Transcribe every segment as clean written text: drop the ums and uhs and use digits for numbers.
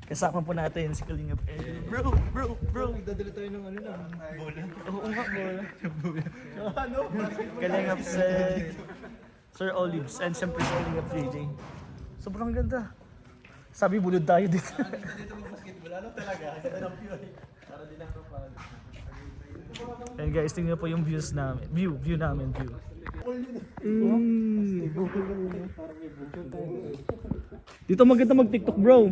Kasama po natin si Kalingap Edu. Bro. Nagdadala tayo ng ano na. Bola. Oo nga, bola. Ano? Kalingap Sed, Sir Olives, and siyempre si Kalingap JJ. Sobrang ganda. Sabi bulod tayo dito. Dito mag-basketball. Ano talaga? Ganda ng view. Para din ang kapal. And guys, tingnan po yung views namin. View namin. Dito maganda mag-TikTok, bro.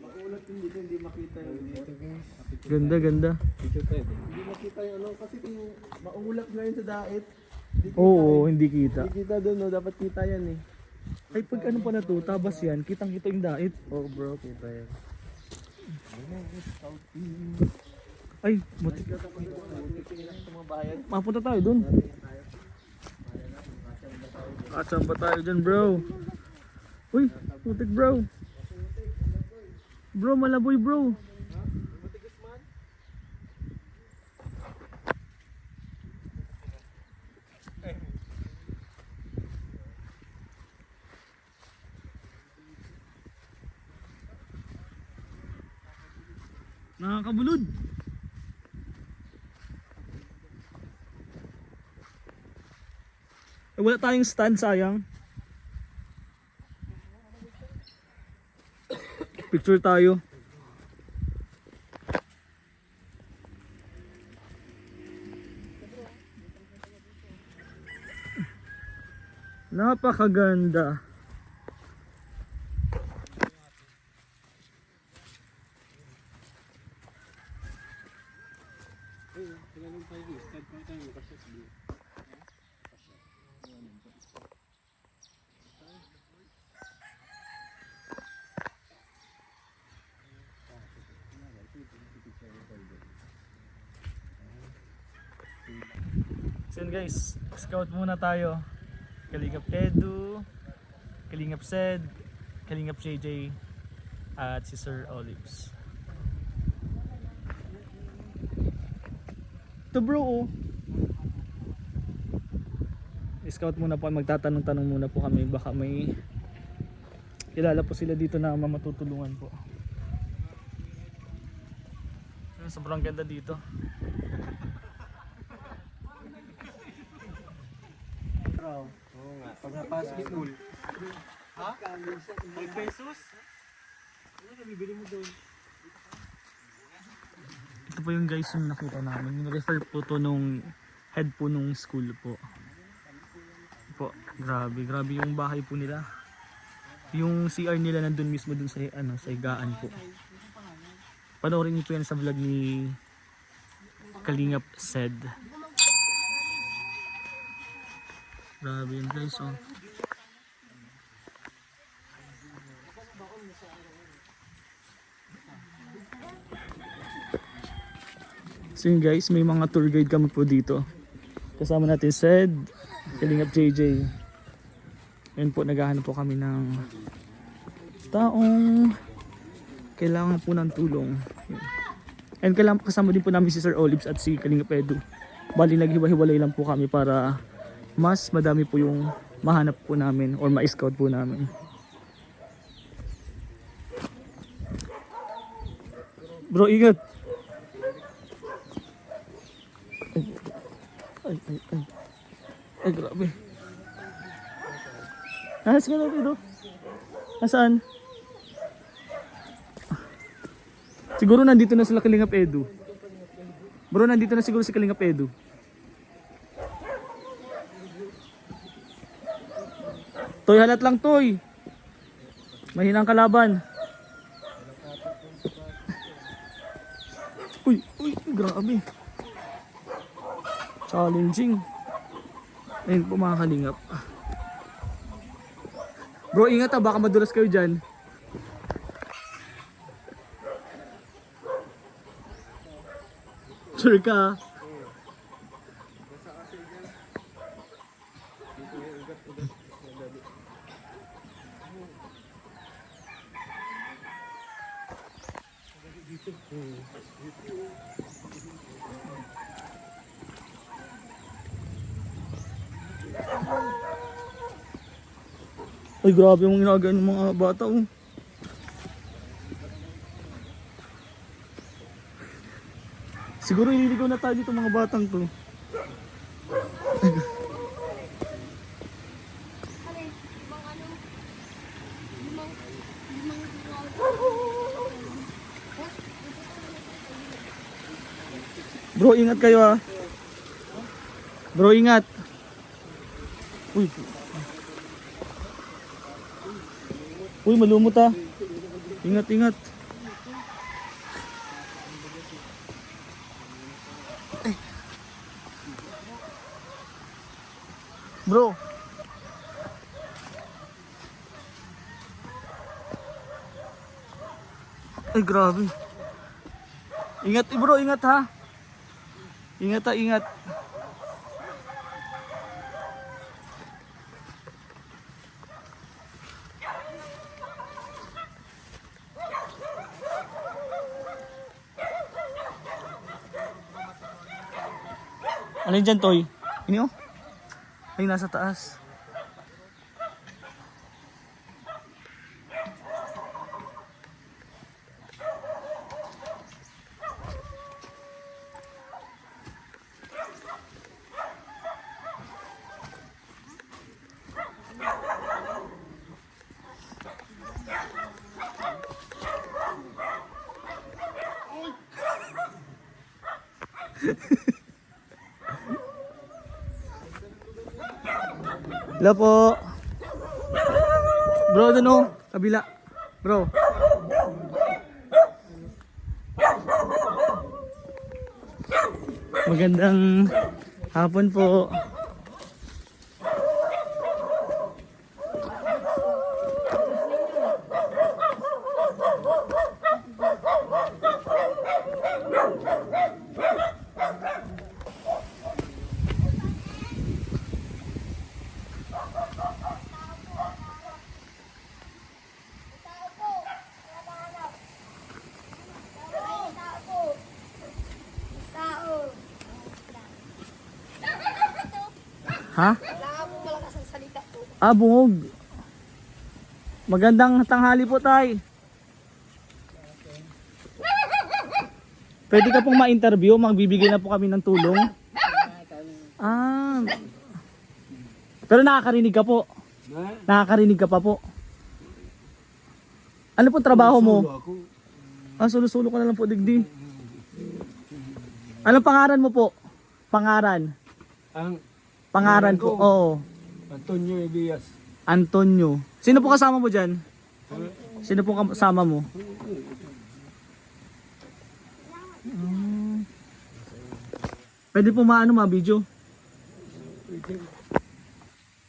Makulat yung dito, hindi makita yung dito guys. Ganda. Hindi makita yung ano, kasi kung maulap ngayon sa dait, Oo, hindi kita. hindi kita doon, no? Dapat kita yan eh. Ay, pag ano pa na to, tabas yan, kitang-kita yung dait. Oh bro, kita yan. Ay, buti. Mga bayan. Mapunta tayo dun. Asan ba tayo dyan, bro? Uy, putik, bro. Bro, malaboy, bro. Nakakabulod. Eh, wala tayong stand, sayang. Picture tayo. Napakaganda. So yun guys, scout muna tayo. Kalingap Edu, Kalingap Sed, Kalingap JJ, at si Sir Olives. Ito bro, oh. I-scout muna po, magtatanong-tanong muna po kami, baka may kilala po sila dito na matutulungan po. Sobrang ganda dito. Oo nga. Pag na-basketball. Ha? 5 pesos? Ano na bibili mo doon? Ito po yung guys yung nakita namin. Yung refer po to nung head po nung school po. Grabe yung bahay po nila. Yung CR nila nandun mismo dun sa sa higaan po. Panoorin niyo po yan sa vlog ni Kalingap Sed. Grabe yun guys, oh. So yun guys, may mga tour guide kami po dito. Kasama natin Sed, Kalingap JJ. Yun po, naghahanap po kami ng taong kailangan po ng tulong. Yun. And kailangan kasama din po namin si Sir Olives at si Kalingap Edu. Bali naghiwa-hiwalay lang po kami para mas madami po yung mahanap po namin or ma-scout po namin. Bro, ingat! Ay, grabe. Nahas ka natin, bro. Nasaan? Siguro nandito na sila Kalingap Edu. Bro, nandito na siguro si Kalingap Edu. Toy, halat lang, Toy. Mahinang kalaban. Uy, grabe. Challenging. Ayun po mga Kalingap. Bro, ingat baka madulas kayo dyan. Sure ka? Ay, grabe yung ginagawa ng mga bata, oh. Siguro ililigaw na tayo dito mga batang to. Bro, ingat kayo ah. Bro, ingat. Uy. Uy, malumot ah. Ingat, ingat. Ay. Bro. Ay, grabe. Ingat, bro, ingat ha. Ingat ha, ingat. Ano yun dyan, Toy? Ini oh. Ay, nasa taas. Hello po. Bro, dun oh. Kabila. Bro. Magandang hapon po. Ha? Wala mo malakas ang salita po. Ah, bungog. Magandang tanghali po, tay. Pwede ka pong ma-interview, magbibigay na po kami ng tulong. Ah. Pero nakakarinig ka po. Nakakarinig ka pa po. Ano po trabaho mo? Ah, sulo-sulo ka na lang po, digdi. Anong pangaran mo po? Pangaran. Ang Pangaran po. Oo. Antonio Elias. Antonio. Sino po kasama mo dyan? Sino po kasama mo? Pwede po maano ma-video?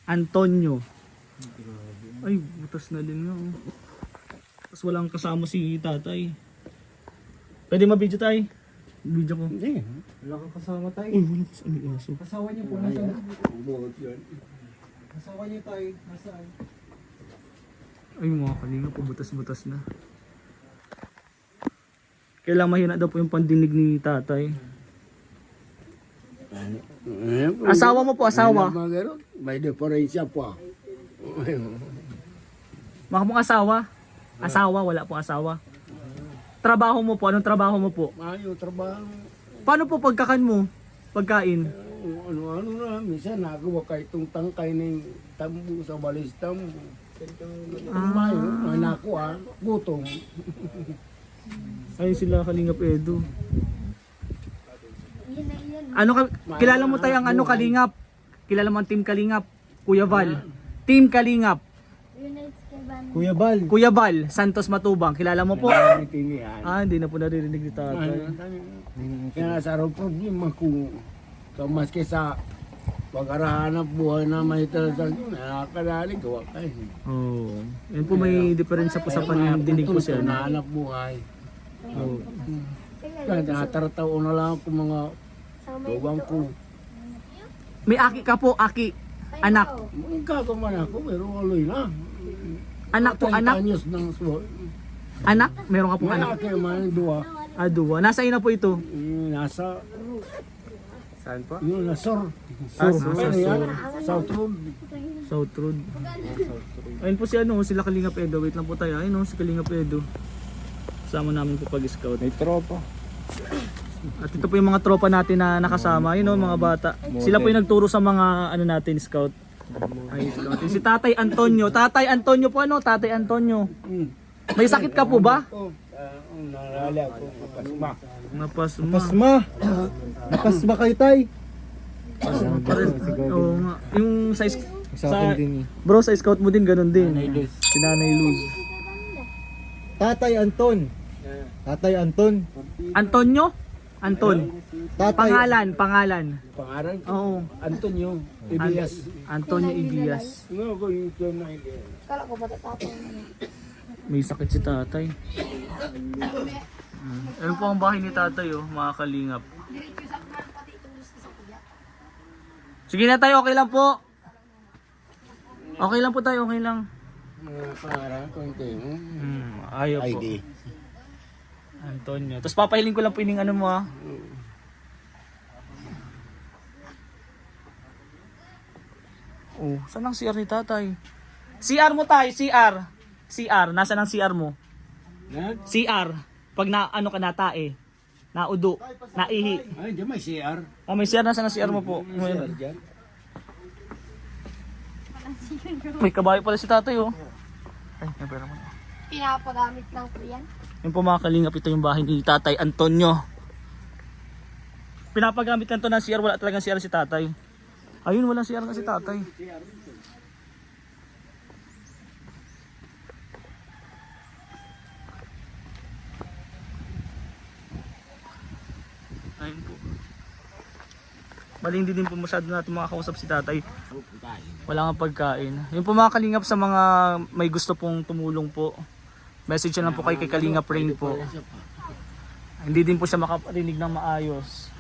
Antonio. Ay, butas na din nga. Oh. Tapos walang kasama si tatay. Pwede ma-video tayo? Video ko. Hindi. Wala kang kasama tayo. Uy, walang kasama yung aso. Kasawa niyo po. Nasaan? Kasawa niyo tayo. Nasaan? Ay, mga kalinga po, butas-butas na. Kailang mahina daw po yung pandinig ni tatay. Asawa mo po, asawa. May diferensya pa. Mga pong asawa. Asawa, wala pong asawa. Trabaho mo po, anong trabaho mo po? Mayo trabaho. Paano po pagkakan mo? Pagkain? Ano na, minsan nagawa kay itong tangkay ng tambo sa balistam. Mayo, anak ko gutom. Ayun sila Kalingap Edu. Yan na yan. Ano kilala mo tayo ang ano Kalingap? Kilala mo ang Team Kalingap? Kuya Val. Team Kalingap. United Kaiban. Kuya Bal. Kuya Val, Santos Matubang. Kilala mo po? Tingihan. Ah, hindi na po naririnig ni tatay. Kaya sa araw problema ko. So, maski sa pag-arahanap buhay na may talagang nakakalalig, gawa kayo. Oh. Yan po may diferensya po sa pandinig po siya. Nahanap buhay. Oh. Kaya natarataw na lang ako mga luwang ko. May aki ka po, aki. Anak. Magkakaman ako, pero aloy na. Anak po, 30 anak. anyos ng suwa. Anak? Meron ka pong May anak? aki man duwa. Ah, duwa. Nasa ina po ito? Nasa, Saan po? yun, nasor. Ah, Sur. nasa Ano yan? Sur. South Road. South Road. Ayun po si ano, sila Kalinga Pedo. Wait lang po tayo. Ayun oh, si Kalinga Pedo. Kasama namin po pag-scout. May tropa. At ito po yung mga tropa natin na nakasama. Ayun oh, mga bata. Sila po yung nagturo sa mga ano natin, scout. Ay, scout. Si Tatay Antonio. Tatay Antonio po ano? Tatay Antonio. May sakit ka po ba? Narali ako. Pasma. Napasma. Napasma kayo, tay. Pasma pa rin. Oo nga. Yung sa, Sa akin din eh. bro, sa scout mo din ganun din. Si Nanay Luz. Tatay Anton. Tatay Anton. Antonio? Anton. Tatay. Pangalan. Pangalan ko. Oo. Antonio. Ibias. Antonio Ibias. Ano ko yung term na hindi. Kala ko matatapon mo. May sakit si tatay. Ayun po ang bahay ni tatay oh, mga kalingap. Sige na tayo, okay lang po. Okay lang po tayo, okay lang. Mga pangalan ko yung term. Ayaw po. ID. Antonio. Tapos papahiling ko lang po yung ano mo ah. Oh, saan ang CR ni tatay? CR mo tayo, CR. CR, nasa ng CR mo? Na? CR. Pag na ano ka natae, naudo, naihi. Ay, di may CR. Ah, may CR, nasa ng CR mo po? May CR dyan. May kabayo pala si tatay oh. Ay, may pera mo. Pinapagamit lang po yan. Yung po mga kalingap, ito yung bahay ni Tatay Antonio. Pinapagamit lang to ng CR, wala talagang CR si tatay. Ayun, walang CR na si tatay. Ayun po. Bali hindi din po masyado natin makakausap si tatay. Wala nga pagkain. Yun po mga kalingap, sa mga may gusto pong tumulong po. Message na lang po kay Kalingap Rain po. Hindi din po siya makaparinig ng maayos.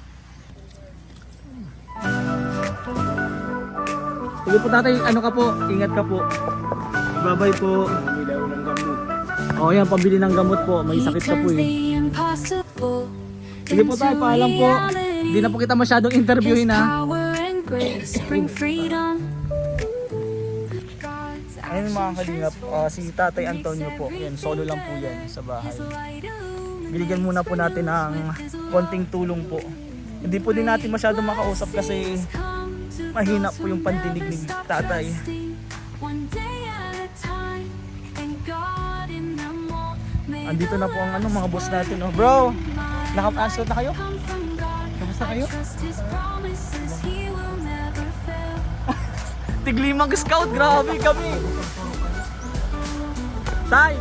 Sige po tatay, ano ka po? Ingat ka po. Bye-bye po. Bilaw ng gamot. O yan, pambili ng gamot po. May sakit ka po eh. Sige po tayo, paalam po. Hindi na po kita masyadong interviewin ha. Ayun mga kalingap, si Tatay Antonio po. Yan, solo lang po yan sa bahay. Binigyan muna po natin ng konting tulong po. Hindi po din natin masyadong makausap kasi mahina po yung pandinig ni tatay. Andito na po ang ano, mga boss natin. Oh. Bro, nakapasok na kayo? Kamusta kayo? Tiglimang scout, grabe kami. Tay,